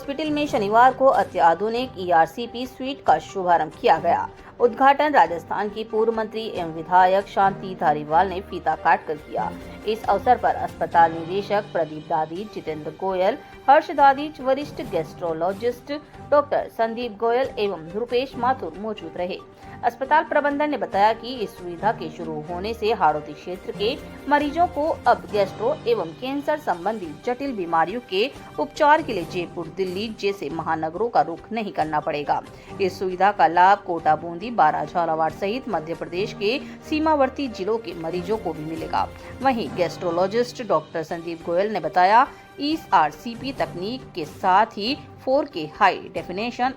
Hospital में शनिवार को अत्याधुनिक ERCP स्वीट का शुभारंभ किया गया। उद्घाटन राजस्थान की पूर्व मंत्री एवं विधायक शांति धारीवाल ने फीता काटकर किया। इस अवसर पर अस्पताल निदेशक प्रदीप दादीज, जितेंद्र गोयल, हर्ष दादीज, वरिष्ठ गैस्ट्रोलॉजिस्ट डॉक्टर संदीप गोयल एवं रुपेश माथुर मौजूद रहे। अस्पताल प्रबंधन ने बताया कि इस सुविधा के शुरू होने से हाड़ौती क्षेत्र के मरीजों को अब गैस्ट्रो एवं कैंसर संबंधी जटिल बीमारियों के उपचार के लिए जयपुर, दिल्ली जैसे महानगरों का रुख नहीं करना पड़ेगा। इस सुविधा का लाभ कोटा, बूंदी, बारां, झालावाड़ सहित मध्य प्रदेश के सीमावर्ती जिलों के मरीजों को भी मिलेगा। वहीं गैस्ट्रोलॉजिस्ट डॉक्टर संदीप गोयल ने बताया, ERCP तकनीक के साथ ही 4K हाई डेफिनेशन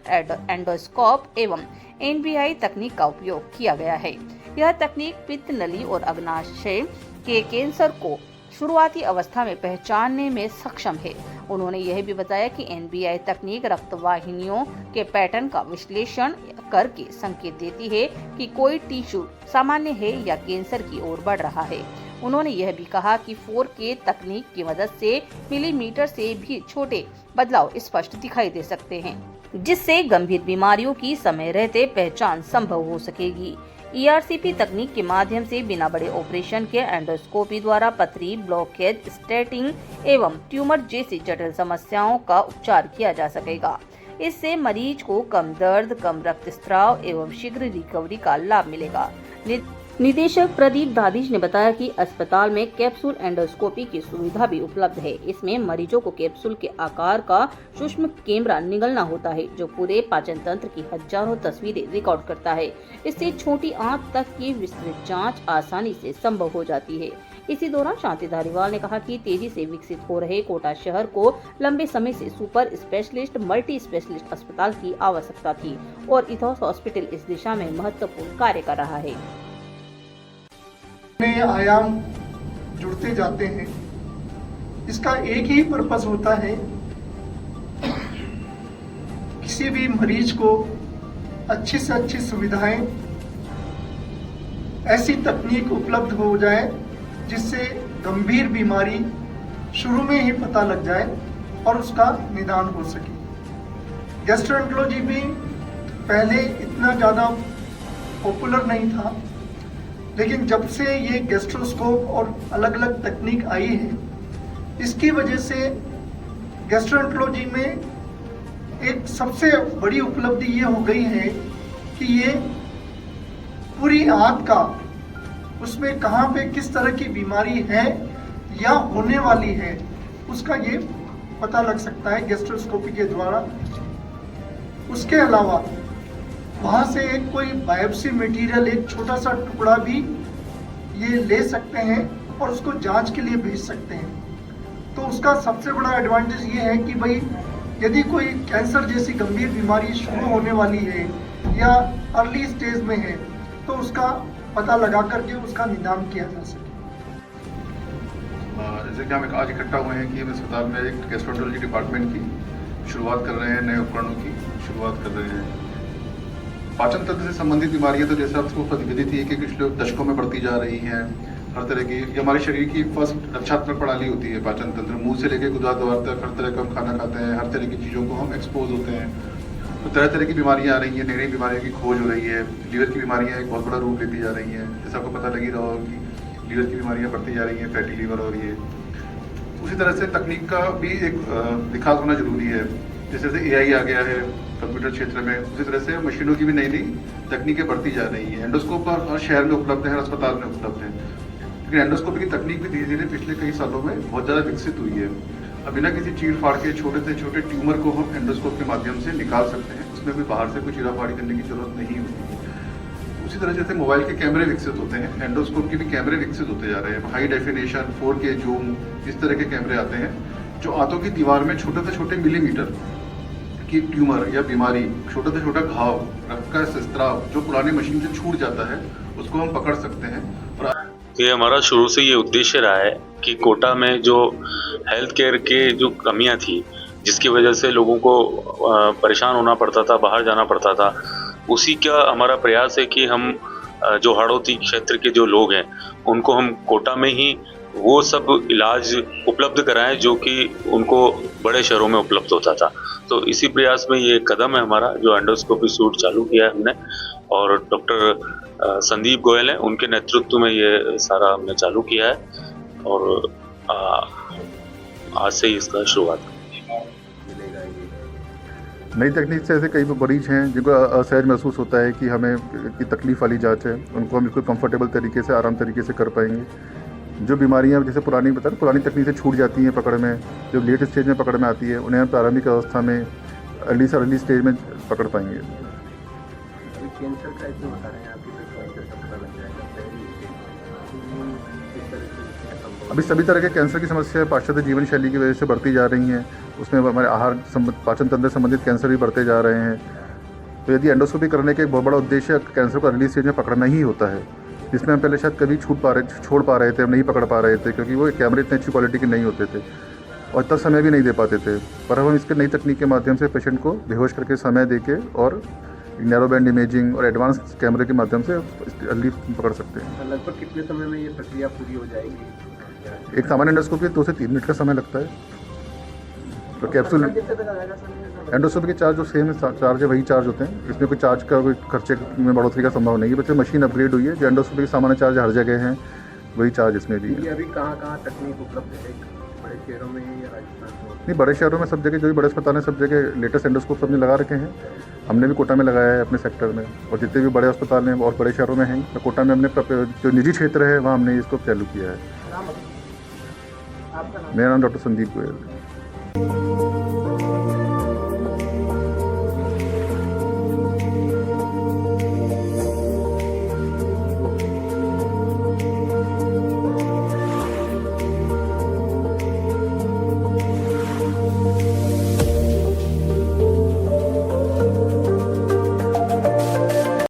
एंडोस्कोप एवं NBI तकनीक का उपयोग किया गया है। यह तकनीक पित्त नली और अग्नाशय के कैंसर को शुरुआती अवस्था में पहचानने में सक्षम है। उन्होंने यह भी बताया कि NBI तकनीक रक्तवाहिनियों के पैटर्न का विश्लेषण करके संकेत देती है कि कोई टिश्यू सामान्य है या कैंसर की ओर बढ़ रहा है। उन्होंने यह भी कहा कि 4K तकनीक की मदद से मिलीमीटर से भी छोटे बदलाव स्पष्ट दिखाई दे सकते हैं, जिससे गंभीर बीमारियों की समय रहते पहचान संभव हो सकेगी। ERCP तकनीक के माध्यम से बिना बड़े ऑपरेशन के एंडोस्कोपी द्वारा पथरी, ब्लॉकेज, स्टेटिंग एवं ट्यूमर जैसी जटिल समस्याओं का उपचार किया जा सकेगा। इससे मरीज को कम दर्द, कम रक्तस्राव एवं शीघ्र रिकवरी का लाभ मिलेगा। निदेशक प्रदीप दादीज ने बताया कि अस्पताल में कैप्सूल एंडोस्कोपी की सुविधा भी उपलब्ध है। इसमें मरीजों को कैप्सूल के आकार का सूक्ष्म कैमरा निगलना होता है, जो पूरे पाचन तंत्र की हजारों तस्वीरें रिकॉर्ड करता है। इससे छोटी आंत तक की विस्तृत जांच आसानी से संभव हो जाती है। इसी दौरान शांति धारीवाल ने कहा कि तेजी से विकसित हो रहे कोटा शहर को लंबे समय से सुपर स्पेशलिस्ट, मल्टी स्पेशलिस्ट अस्पताल की आवश्यकता थी और इथोस हॉस्पिटल इस दिशा में महत्वपूर्ण कार्य कर रहा है। नए आयाम जुड़ते जाते हैं। इसका एक ही पर्पस होता है, किसी भी मरीज को अच्छी से अच्छी सुविधाएं, ऐसी तकनीक उपलब्ध हो जाए जिससे गंभीर बीमारी शुरू में ही पता लग जाए और उसका निदान हो सके। गैस्ट्रोएंटरोलॉजी भी पहले इतना ज़्यादा पॉपुलर नहीं था, लेकिन जब से ये गैस्ट्रोस्कोप और अलग अलग तकनीक आई है, इसकी वजह से गैस्ट्रोएंटरोलॉजी में एक सबसे बड़ी उपलब्धि ये हो गई है कि ये पूरी आंत का, उसमें कहाँ पे किस तरह की बीमारी है या होने वाली है, उसका ये पता लग सकता है गैस्ट्रोस्कोपी के द्वारा। उसके अलावा वहाँ से एक कोई बायोप्सी मटेरियल, एक छोटा सा टुकड़ा भी ये ले सकते हैं और उसको जांच के लिए भेज सकते हैं। तो उसका सबसे बड़ा एडवांटेज ये है कि भाई यदि कोई कैंसर जैसी गंभीर बीमारी शुरू होने वाली है या अर्ली स्टेज में है, तो उसका पता लगा करके उसका निदान किया जा सके। जैसे कि हम आज इकट्ठा हुए हैं कि हम अस्पताल में एक गैस्ट्रोएंटरोलॉजी डिपार्टमेंट की शुरुआत कर रहे हैं, नए उपकरणों की शुरुआत कर रहे हैं। पाचन तंत्र से संबंधित बीमारियां तो जैसे आपको प्रतिविधि थी कि पिछले दशकों में बढ़ती जा रही हैं। हर तरह की, ये हमारे शरीर की फर्स्ट रक्षात्मक प्रणाली होती है पाचन तंत्र। मुंह से लेकर गुदा द्वार तक हर तरह का हम खाना खाते हैं, हर तरह की चीज़ों को हम एक्सपोज होते हैं। तो तरह तरह की बीमारियां आ रही हैं, नई नई बीमारियों की खोज हो रही है। लीवर की बीमारियां एक बहुत बड़ा रूप लेती जा रही हैं। जैसे आपको पता लगी रहा होगा कि लीवर की बीमारियां बढ़ती जा रही हैं, फैटी लीवर और ये। उसी तरह से तकनीक का भी एक विकास होना जरूरी है। जैसे AI आ गया है कंप्यूटर क्षेत्र में, उसी तरह से मशीनों की भी नई नई तकनीकें बढ़ती जा रही हैं। एंडोस्कोप हर शहर में उपलब्ध है, हर अस्पताल में उपलब्ध है। लेकिन एंडोस्कोपी की तकनीक भी धीरे धीरे पिछले कई सालों में बहुत ज़्यादा विकसित हुई है। अब बिना किसी चीर फाड़ के छोटे से छोटे ट्यूमर को हम एंडोस्कोप के माध्यम से निकाल सकते हैं। उसमें कोई बाहर से कोई चीरा फाड़ी करने की जरूरत नहीं होती। उसी तरह जैसे मोबाइल के कैमरे विकसित होते हैं, एंडोस्कोप के भी कैमरे विकसित होते जा रहे हैं। हाई डेफिनेशन, 4K जूम, इस तरह के कैमरे आते हैं जो आंतों की दीवार में छोटे से छोटे मिलीमीटर की ट्यूमर या बीमारी, छोटा से छोटा घाव, रक्त का स्त्राव जो पुरानी मशीन से छूट जाता है, उसको हम पकड़ सकते हैं। और ये हमारा शुरू से ये उद्देश्य रहा है कि कोटा में जो हेल्थ केयर के जो कमियां थी, जिसकी वजह से लोगों को परेशान होना पड़ता था, बाहर जाना पड़ता था, उसी का हमारा प्रयास है कि हम जो हाड़ौती क्षेत्र के जो लोग हैं उनको हम कोटा में ही वो सब इलाज उपलब्ध कराएं जो कि उनको बड़े शहरों में उपलब्ध होता था। तो इसी प्रयास में ये कदम है हमारा, जो एंडोस्कोपी सूट चालू किया है हमने, और डॉक्टर संदीप गोयल हैं, उनके नेतृत्व में ये सारा हमने चालू किया है और आज से ही इसका शुरुआत है। नई तकनीक से ऐसे कई मरीज हैं जिनको असहज महसूस होता है कि हमें की तकलीफ वाली जांच है, उनको हम बिल्कुल कंफर्टेबल तरीके से, आराम तरीके से कर पाएंगे। जो बीमारियां जैसे पुरानी तकनीक से छूट जाती हैं पकड़ में, जो लेट स्टेज में पकड़ में आती है, उन्हें हम प्रारंभिक अवस्था में अर्ली स्टेज में पकड़ पाएंगे। कैंसर का इसमें बता रहे हैं आपकी कैंसर का पता लग जाएगा पहली स्टेज। अभी सभी तरह के कैंसर की समस्या पाश्चात्य जीवन शैली की वजह से बढ़ती जा रही हैं। उसमें हमारे पाचन तंत्र संबंधित कैंसर भी बढ़ते जा रहे हैं। तो यदि एंडोस्कोपी करने का एक बहुत बड़ा उद्देश्य कैंसर को अर्ली स्टेज में पकड़ना ही होता है, जिसमें हम पहले शायद कभी छोड़ पा रहे थे, हम नहीं पकड़ पा रहे थे, क्योंकि वो कैमरे इतने अच्छी क्वालिटी के नहीं होते थे और इतना समय भी नहीं दे पाते थे। पर अब हम इसके नई तकनीक के माध्यम से पेशेंट को बेहोश करके समय देके और नैरो बैंड इमेजिंग और एडवांस कैमरे के माध्यम से अर्ली पकड़ सकते हैं। लगभग कितने समय में ये प्रक्रिया पूरी हो जाएगी? एक सामान्य एंडोस्कोपी 2 से 3 मिनट का समय लगता है। तो कैप्सूल एंडोस्कोपी के चार्ज जो सेम चार्ज है वही चार्ज होते हैं। इसमें कोई चार्ज का कोई खर्चे में बढ़ोतरी का संभव नहीं है। बच्चे मशीन अपग्रेड हुई है, जो एंडोस्कोपी के सामान्य चार्ज हर जगह हैं वही चार्ज इसमें भी है। ये अभी कहाँ तकनीक उपलब्ध है? बड़े शहरों में या राजस्थान में? नहीं, बड़े शहरों में सब जगह, जो भी बड़े अस्पताल हैं सब जगह लेटेस्ट एंडोस्कोप सबने लगा रखे हैं। हमने भी कोटा में लगाया है अपने सेक्टर में, और जितने भी बड़े अस्पताल हैं और बड़े शहरों में हैं, तो कोटा में हमने जो निजी क्षेत्र है वहाँ हमने इसको चालू किया है। मेरा नाम डॉक्टर संदीप गोयल है।